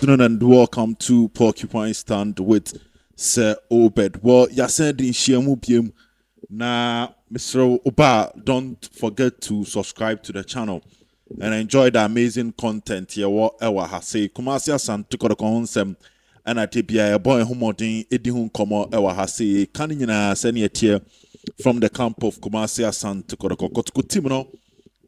And welcome to Porcupine Stand with Sir Obed. Well, you said in Shiamu na Mr. Oba, don't forget to subscribe to the channel and enjoy the amazing content here. What ever has say, Kumasi Asante Kotoko and I tip ya boy homodin edihun komo ever has say, Kanina seni etie from the camp of Kumasi Asante Kotoko Kotoko Timno.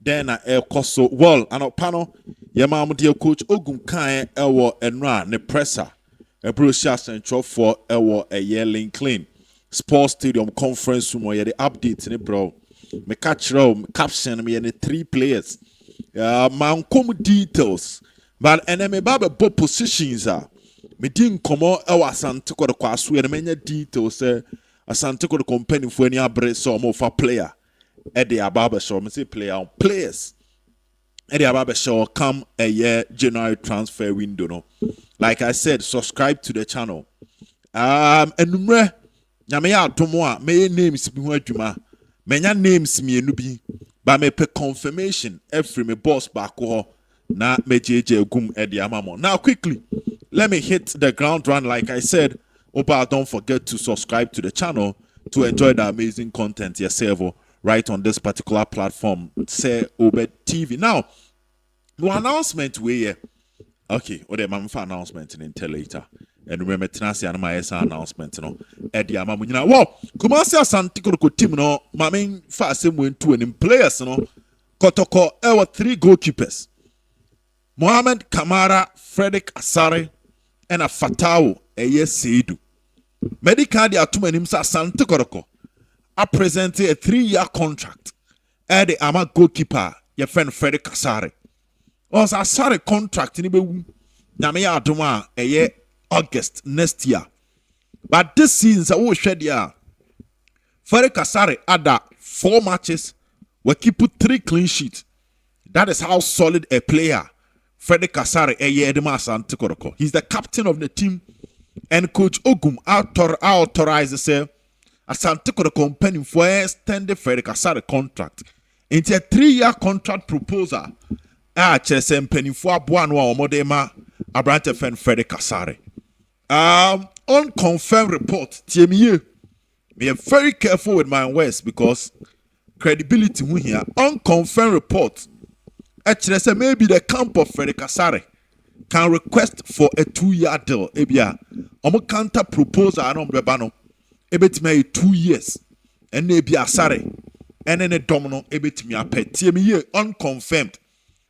Then I koso well and panel Yamam dear coach Ogum Kai Ewo Enra ne presser a brochure central for Ewo a yelling clean sports stadium conference room where the updates in it bro me catch row caption me and 3 players man come details but me baba bo positions are me din komo Ewa Asante Kotoko aso and many details Asante Kotoko company for any abre so mo for player Eddie Ababa show me say player on players. Eddie Ababa show come a year January transfer window. No, like I said, subscribe to the channel. And numre nyame adomo a me names bi ho adwuma. Menya names me enubi, but me pe confirmation every me boss back ho na me jeje gum Eddie Amamo. Now quickly, let me hit the ground run. Like I said, Oba, don't forget to subscribe to the channel to enjoy the amazing content yourself. Right on this particular platform, say Obed TV. Now, no announcement we okay, or the man for announcement in tell later. And remember Tenassi and my announcement, no. Eddie Amamuina. Well, Kumasi Asante Kotoko team, no, my main fast went to an players, no. Kotoko, our 3 goalkeepers. Mohamed Kamara, Frederick Asare, and a Fatao, a yes Seidu. Medical dia two names Asante Kotoko. I presented a 3-year contract. And the ama goalkeeper, your friend Frederick Asare. Was Asare contract in the Namia Adoma a year August next year. But this season, I will shed ya. Frederick Asare had 4 matches, we keep 3 clean sheets. That is how solid a player Frederick Asare a year Asante Kotoko. He's the captain of the team, and Coach Ogum authorized say. Asante Kotoko company for extended Frederick Asare contract into a 3-year contract proposal. Chese penny for Buanwa Omodema Abrante Fen Frederick Asare. Unconfirmed report. TME. Be very careful with my words because credibility here. Unconfirmed report. Chese maybe the camp of Frederick Asare can request for a 2-year deal. Ebia. Omo counter proposal anon brebano. Ebetime 2 years and maybe Asare and then a domino ebetime a pet TME unconfirmed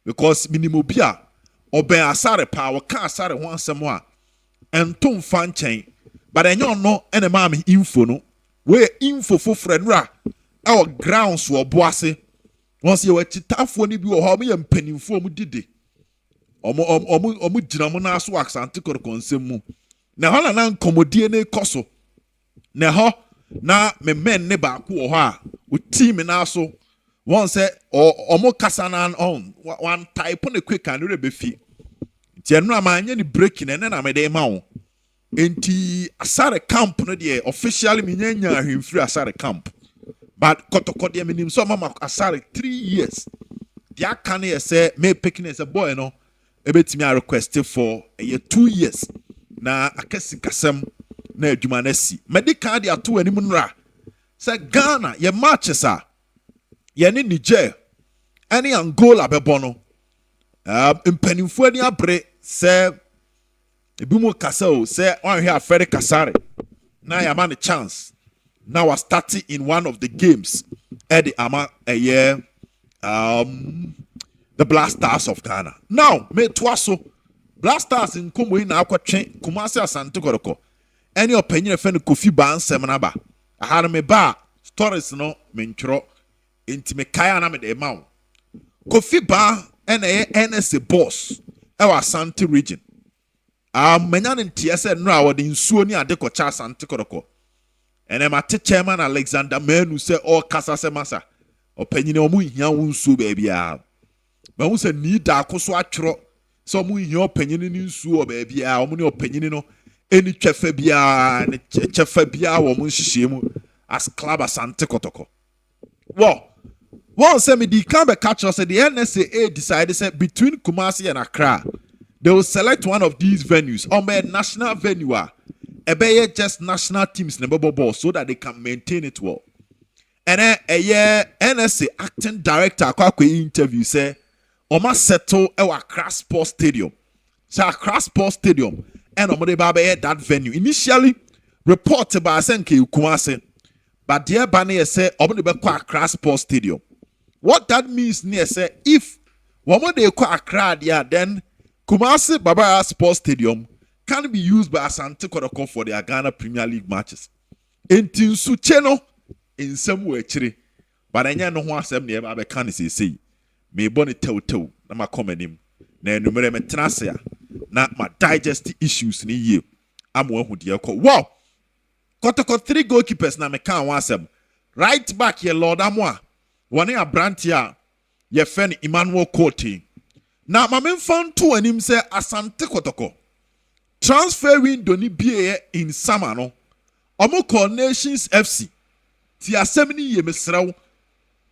because minimobia obe Asare power can Asare once more and tom fan chain but I don't know any mammy info no where info for friend ra our grounds were bossy once you were chitafo ni bi or how me and penny for mu didi omu jinamona so Asante Kotoko nsemu na hala na nkomodie ne koso na ho na me men ne ba ko ho a o team na so won say omo kasa na on one type on quick and re be fi ti enu amanye ni breaking na na me dey ma wo enti Asare camp no dey officially me nyanya ahemfiri Asare camp but Kotoko dey menim so mama Asare 3 years dia kan e say me picking as a boy no ebetimi a request for a 2 years na akasi kasam na adwuma na si medical dia to anim nra say Ghana ye matches a ye ni Niger ani Angola bebo no mpanimfo ani abre say ebimu kasa o say on here Frederick Asare na ya man a chance now was starting in one of the games at the ama a year the Black Stars of Ghana now me twaso Black Stars in komo na akwatwen Kumasi Asante Kotoko any opinion friend Kofi Ban Semanaba. I had me ba stories no mentro into me kaya na me de ma. Kofi Ban and a NSA boss. Ewa Asante region. Menyan in TSN no award in Suoni Adeko Cha Asante Kotoko. And I'm at chairman Alexander Men who say all Kasa Semasa. Opinion omu hia wunsu baby a. But who say need da koso atro. So mu hia opinion in nsu baby a. Omu ni opinion no. Any chefe bia wo mun hihiem as club Asante Kotoko. Well, one say me di can be catch us the NSA decided say between Kumasi and Accra they will select one of these venues or a national venue. Just national teams never ball so that they can maintain it well. And then a year NSA acting director interview say Oma settle Accra Sports Stadium. So Accra Sports Stadium and Omode Baba that venue. Initially reported by Asenke Kumase, but dear Bani say Omode Accra Sports Stadium. What that means near say if Omode Accra there, then Kumase Baba Sports Stadium can be used by Asante Kotoko for their Ghana Premier League matches. Enti Sucheno in some way, but I know who asem near Baba can say. Me boni tew na ma comment him na enumere me tenase na ma digest issues ni ye amwo hu de ko wow Kotoko 3 goalkeepers na me kan wasem right back ye Lord Amwa one abrantia ye fen Emmanuel Cote na ma me fan to anim say Asante Kotoko transfer window ni bie in summer no omo Nations FC ti asem ni ye mesrew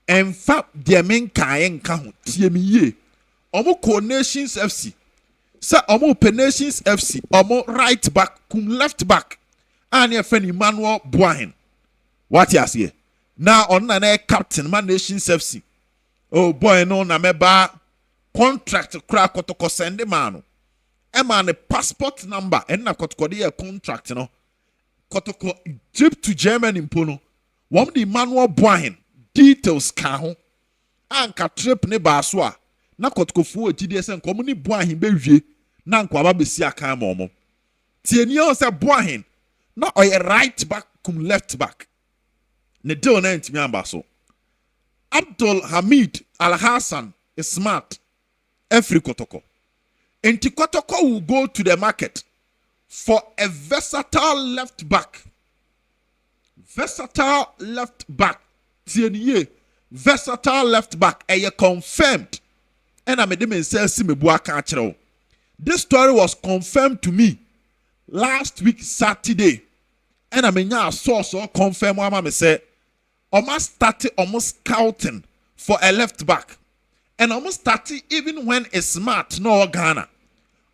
en fa de men kan nka ho tie mi ye omo Nations FC say omo Nations FC omo right back kum left back and ye friend Emmanuel Boahen what you say now on na captain man Nations FC oh boy no na meba contract kra Kotoko send man e man the passport number and na Kotoko de contract no Kotoko trip to Germany mpono wom the Emmanuel Boahen details ka ho anka trip ne ba so a na Kotokofu agide se nkomo ni Boahen bewie na nkwa ba besi aka ma omo tieni o se Boahen na oye right back kum left back ne deal na ntimi amba so Abdul Hamid Al Hassan is smart every Kotoko enti Kotoko will go to the market for a versatile left back versatile left back confirmed and I made them say this story was confirmed to me last week Saturday and I mean a source or confirm what I say almost started almost scouting for a left back and almost started even when a smart no Ghana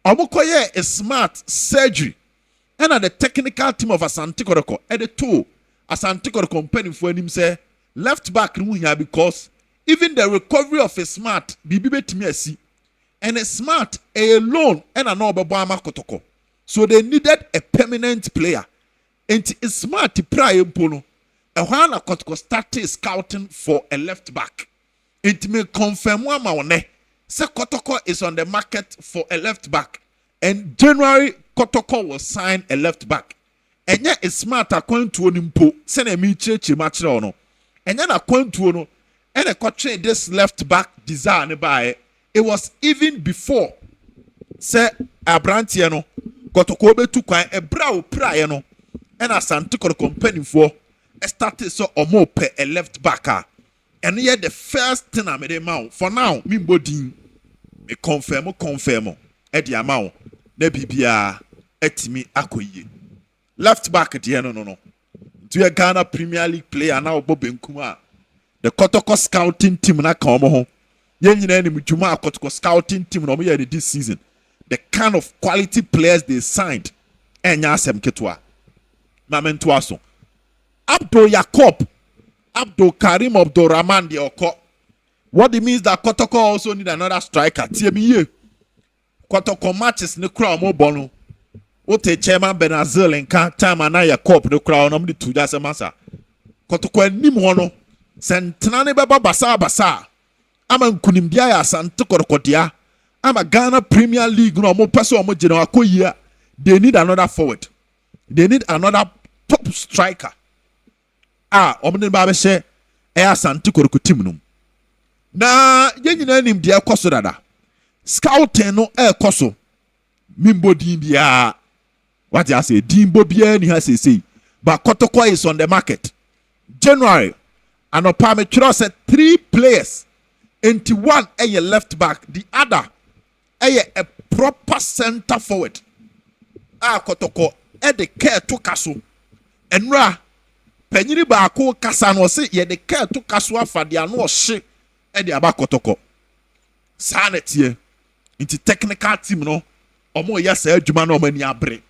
almost a smart surgery and at the technical team of Asante Kotoko at the two Asante Kotoko company for him say left back no here because even the recovery of a smart bibi betimi asi and a smart alone and an obama Kotoko so they needed a permanent player and a smart prior pono and when a Kotoko started scouting for a left back it may confirm one maone say Kotoko is on the market for a left back and January Kotoko will sign a left back and yet a smart according to an impo send a church no and then according to no and a coach this left back design by it was even before say Abrantia no Kotoko be to kwan a brow prior no and Asante Kotoko company for started so omo pe a left backer and yet the first thing I made a mount for now me body me confirm e di amount na bibia etimi akoye left back at the end no to a Ghana Premier League player now Bob Nkuma the Kotoko scouting team na ka omo ho yen nyina ni mutuma Kotoko scouting team no mo this season the kind of quality players they signed enya asem ketwa mamento aso Abdul Karim Abdul Rahman de Oko what it means that Kotoko also need another striker tie me ye Kotoko matches ne kra omo bonu Ote chairman Benazil and time and I cop the crown of the two that's a massa. Kotoko Nimono, Santanane Baba Basa. I'm a Kunimdia Santa Korokotia. I'm a Ghana Premier League no more person or general koya. They need another forward. They need another top striker. Omni Baba say, Santa Korokotimnum. Na yen him dear Kosodada. Scouting no air Koso. Mimbo Dimbia. What I say, Dimbo Bien has a say, but Kotoko is on the market. January, and Opame said 3 players, into one a left back, the other a proper center forward. Kotoko the care to Kasu and Ra Penny Bako Kasan was say, the care to Kasua for the annual shit at the Abakotoko. Sanity into technical team no. omo ya say adwuma na omo ani abre.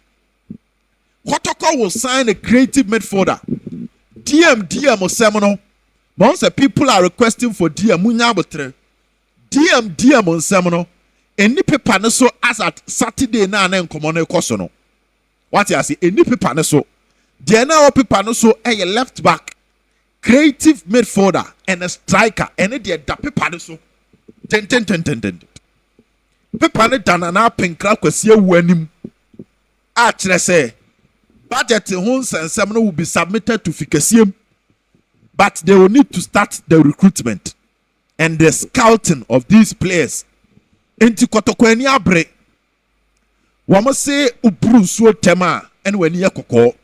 Kotoko will sign a creative midfielder. DM osem once the people are requesting for DM munya botre. DM onsem no. Any paper no so as at Saturday na nkomo no ekoso no. What you say? Any paper no so. The na paper no so a left back, creative midfielder and a striker. And the paper no so. Ten. Paper no dana na penkra kwasi awanim. A kire say budget homes and some will be submitted to Fikasiem, but they will need to start the recruitment and the scouting of these players. Into Kotoko any abre. Wama say ubru so tema and when ye koko.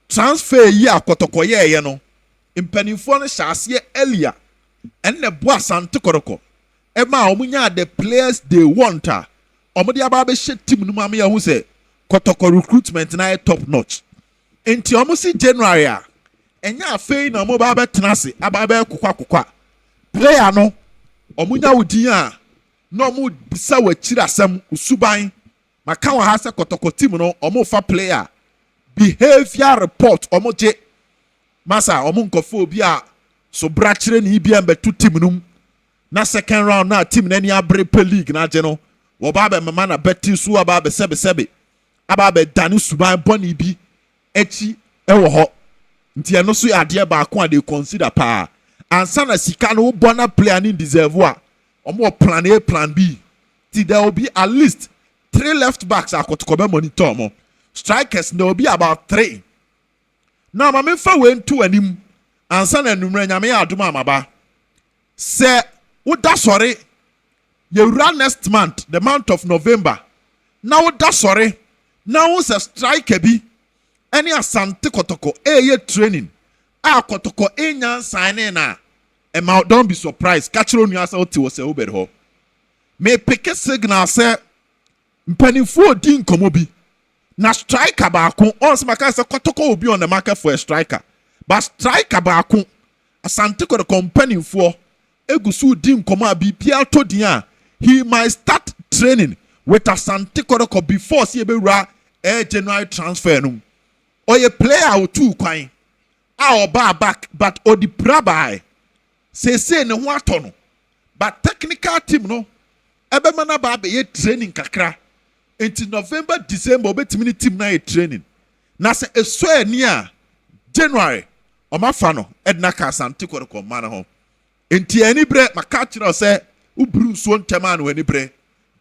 Transfer ya Kotoko ye no. Impenifo no shasiye earlier. And the boy Asante Kotoko. Ema omunya the players they want. Omodi ababe shit team no mama ya who say Kotoko recruitment na top notch. Enti omusi January a. Enya afei na omo ba betenase ababe kokwa. Player no omunya wudin a no mu bisa wachira asem usuban maka wa ha se Kotoko team no omo fa player behavior report omo je masa omo nkofo obi a so brachire ni bia mbetu team num na second round na team na ni abre pe league na je no wo ba be mama na beti su aba be sebe aba be danu suban boni bi echi ewo ho nti eno so ya de ba ko ade consider pa ansa na sika no bona player ni deserve a omo plan A plan B till there will be at least 3 left backs Kotoko be monitor mo strikers there will be about 3 now ma me fa we ntu anim ansa na numre nyame ya adoma amaba se wo da sori you run next month the month of November now wo da sori now wo se striker bi any Asante Kotoko ye training Kotoko enya sign na don't be surprised catch on you asa oti wo se obed ho me pick signal say mpanifo din komo bi na striker ba ko once maka say Kotoko will be on the market for a striker but striker ba ko Asante Kotoko mpanifo egusu din komo abi pia to din a he might start training with Asante Kotoko before see be ra January transfer no or player or two kwan a oba back but odi prabai say ne ho atono but technical team no ebe mana ba be training kakra until November December obetimi team na training na se eso ani a January omafa no edna ka Asante Kotoko mana ho enti ani bre maka kire se ubru so ntema no ani bre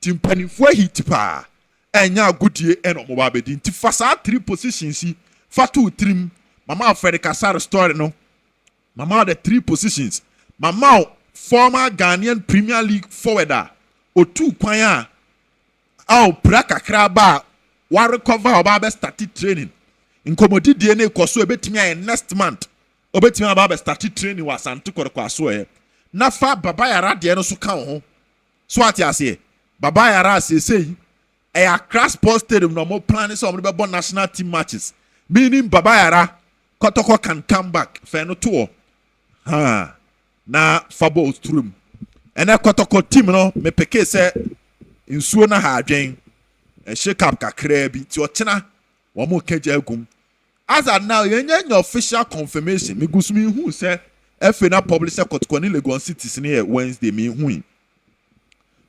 timpanifo hit pa enya agudie eno mo ba be di nti fasa 3 positions si fatu trim mama Frederick Asare story no mama the 3 positions mama former Ghanaian Premier League forwarder otu kwan a praka kraba wa recover oba be start training inkomodi die na ekoso ebetimi ay next month obetimi aba be start training wa Asante Kotoko aso na fa baba yara de no so kan ho so ati ase baba yara asesei a crash post stadium no more planning so be born national team matches meaning baba yara Kotoko can come back for no tour na fabo strum and a Kotoko team no me peke se nsuo na ha adwen e shake up kakra bi ti ochena wo mo keja agum as at now yenye official confirmation me gusumi hu se efe na publisher Kotoko ni Lagos City ne Wednesday me hu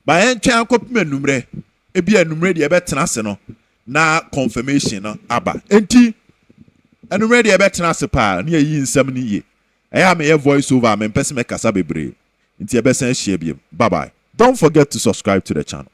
ba en twan kopim anumre e bi anumre de e betena se no na confirmation no aba enti anumre de e betena se pa na yi nsam ni ye I am a voice over. I'm a person make a sabi. Bye bye. Don't forget to subscribe to the channel.